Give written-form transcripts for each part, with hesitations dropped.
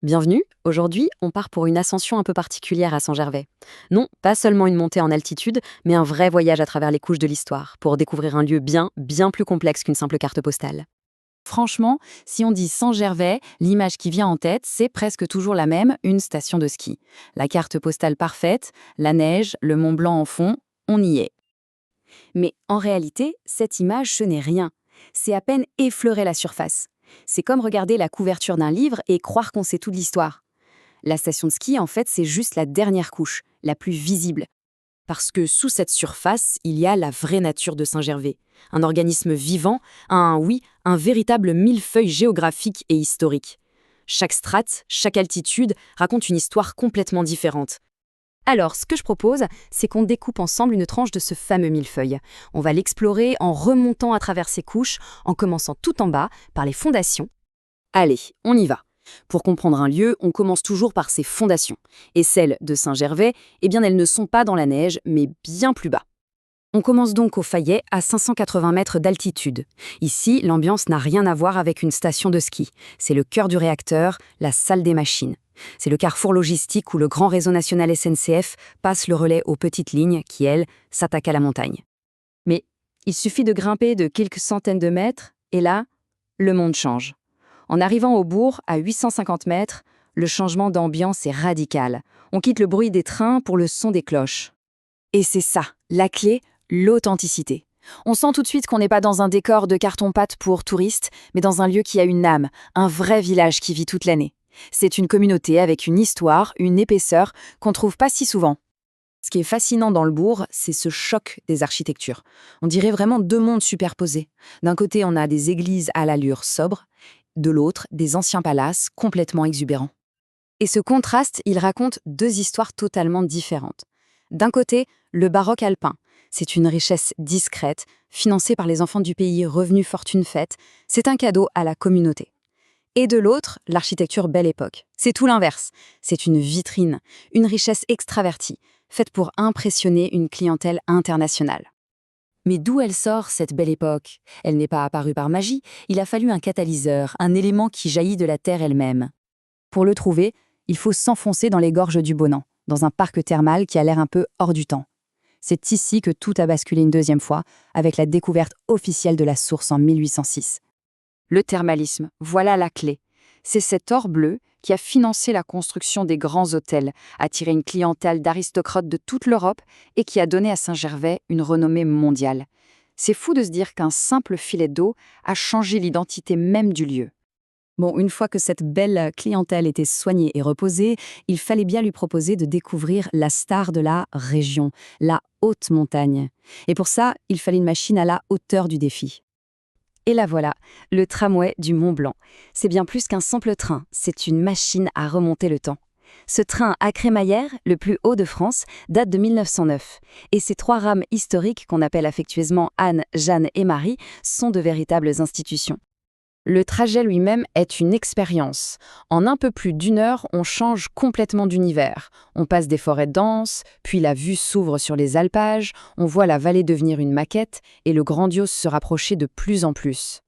Bienvenue, aujourd'hui on part pour une ascension un peu particulière à Saint-Gervais. Non, pas seulement une montée en altitude, mais un vrai voyage à travers les couches de l'histoire, pour découvrir un lieu bien plus complexe qu'une simple carte postale. Franchement, si on dit Saint-Gervais, l'image qui vient en tête, c'est presque toujours la même, une station de ski. La carte postale parfaite, la neige, le Mont Blanc en fond, on y est. Mais en réalité, cette image, ce n'est rien. C'est à peine effleurer la surface. C'est comme regarder la couverture d'un livre et croire qu'on sait toute l'histoire. La station de ski, en fait, c'est juste la dernière couche, la plus visible. Parce que sous cette surface, il y a la vraie nature de Saint-Gervais. Un organisme vivant, un véritable millefeuille géographique et historique. Chaque strate, chaque altitude raconte une histoire complètement différente. Alors, ce que je propose, c'est qu'on découpe ensemble une tranche de ce fameux millefeuille. On va l'explorer en remontant à travers ses couches, en commençant tout en bas, par les fondations. Allez, on y va. Pour comprendre un lieu, on commence toujours par ses fondations. Et celles de Saint-Gervais, eh bien elles ne sont pas dans la neige, mais bien plus bas. On commence donc au Fayet, à 580 mètres d'altitude. Ici, l'ambiance n'a rien à voir avec une station de ski. C'est le cœur du réacteur, la salle des machines. C'est le carrefour logistique où le grand réseau national SNCF passe le relais aux petites lignes qui, elles, s'attaquent à la montagne. Mais il suffit de grimper de quelques centaines de mètres, et là, le monde change. En arrivant au bourg, à 850 mètres, le changement d'ambiance est radical. On quitte le bruit des trains pour le son des cloches. Et c'est ça, la clé, l'authenticité. On sent tout de suite qu'on n'est pas dans un décor de carton-pâte pour touristes, mais dans un lieu qui a une âme, un vrai village qui vit toute l'année. C'est une communauté avec une histoire, une épaisseur qu'on trouve pas si souvent. Ce qui est fascinant dans le bourg, c'est ce choc des architectures. On dirait vraiment deux mondes superposés. D'un côté, on a des églises à l'allure sobre, de l'autre, des anciens palaces complètement exubérants. Et ce contraste, il raconte deux histoires totalement différentes. D'un côté, le baroque alpin. C'est une richesse discrète, financée par les enfants du pays revenus fortune faite. C'est un cadeau à la communauté. Et de l'autre, l'architecture Belle Époque. C'est tout l'inverse. C'est une vitrine, une richesse extravertie, faite pour impressionner une clientèle internationale. Mais d'où elle sort, cette Belle Époque? Elle n'est pas apparue par magie, il a fallu un catalyseur, un élément qui jaillit de la terre elle-même. Pour le trouver, il faut s'enfoncer dans les gorges du Bonan, dans un parc thermal qui a l'air un peu hors du temps. C'est ici que tout a basculé une deuxième fois, avec la découverte officielle de la source en 1806. Le thermalisme, voilà la clé. C'est cet or bleu qui a financé la construction des grands hôtels, attiré une clientèle d'aristocrates de toute l'Europe et qui a donné à Saint-Gervais une renommée mondiale. C'est fou de se dire qu'un simple filet d'eau a changé l'identité même du lieu. Bon, une fois que cette belle clientèle était soignée et reposée, il fallait bien lui proposer de découvrir la star de la région, la haute montagne. Et pour ça, il fallait une machine à la hauteur du défi. Et la voilà, le tramway du Mont Blanc. C'est bien plus qu'un simple train, c'est une machine à remonter le temps. Ce train à crémaillère, le plus haut de France, date de 1909. Et ces trois rames historiques qu'on appelle affectueusement Anne, Jeanne et Marie sont de véritables institutions. Le trajet lui-même est une expérience. En un peu plus d'une heure, on change complètement d'univers. On passe des forêts denses, puis la vue s'ouvre sur les alpages, on voit la vallée devenir une maquette et le grandiose se rapprocher de plus en plus.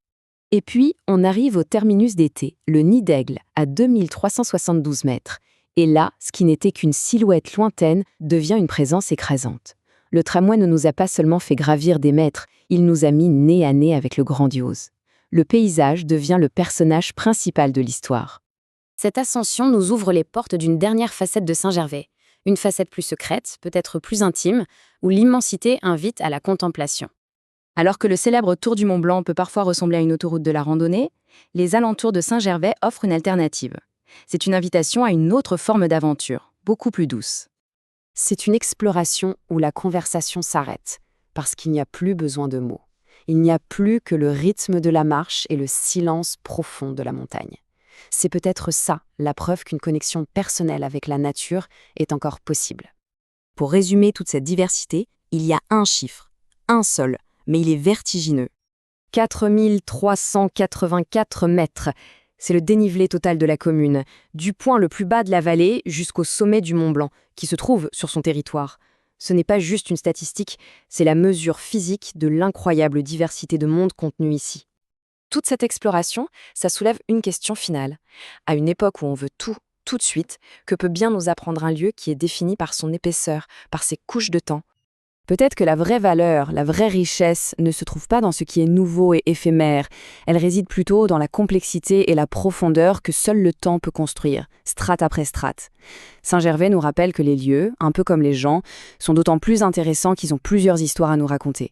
Et puis, on arrive au terminus d'été, le Nid d'Aigle, à 2372 mètres. Et là, ce qui n'était qu'une silhouette lointaine devient une présence écrasante. Le tramway ne nous a pas seulement fait gravir des mètres, il nous a mis nez à nez avec le grandiose. Le paysage devient le personnage principal de l'histoire. Cette ascension nous ouvre les portes d'une dernière facette de Saint-Gervais, une facette plus secrète, peut-être plus intime, où l'immensité invite à la contemplation. Alors que le célèbre Tour du Mont Blanc peut parfois ressembler à une autoroute de la randonnée, les alentours de Saint-Gervais offrent une alternative. C'est une invitation à une autre forme d'aventure, beaucoup plus douce. C'est une exploration où la conversation s'arrête, parce qu'il n'y a plus besoin de mots. Il n'y a plus que le rythme de la marche et le silence profond de la montagne. C'est peut-être ça, la preuve qu'une connexion personnelle avec la nature est encore possible. Pour résumer toute cette diversité, il y a un chiffre, un seul, mais il est vertigineux. 4384 mètres, c'est le dénivelé total de la commune, du point le plus bas de la vallée jusqu'au sommet du Mont Blanc, qui se trouve sur son territoire. Ce n'est pas juste une statistique, c'est la mesure physique de l'incroyable diversité de monde contenu ici. Toute cette exploration, ça soulève une question finale. À une époque où on veut tout de suite, que peut bien nous apprendre un lieu qui est défini par son épaisseur, par ses couches de temps? Peut-être que la vraie valeur, la vraie richesse ne se trouve pas dans ce qui est nouveau et éphémère. Elle réside plutôt dans la complexité et la profondeur que seul le temps peut construire, strate après strate. Saint-Gervais nous rappelle que les lieux, un peu comme les gens, sont d'autant plus intéressants qu'ils ont plusieurs histoires à nous raconter.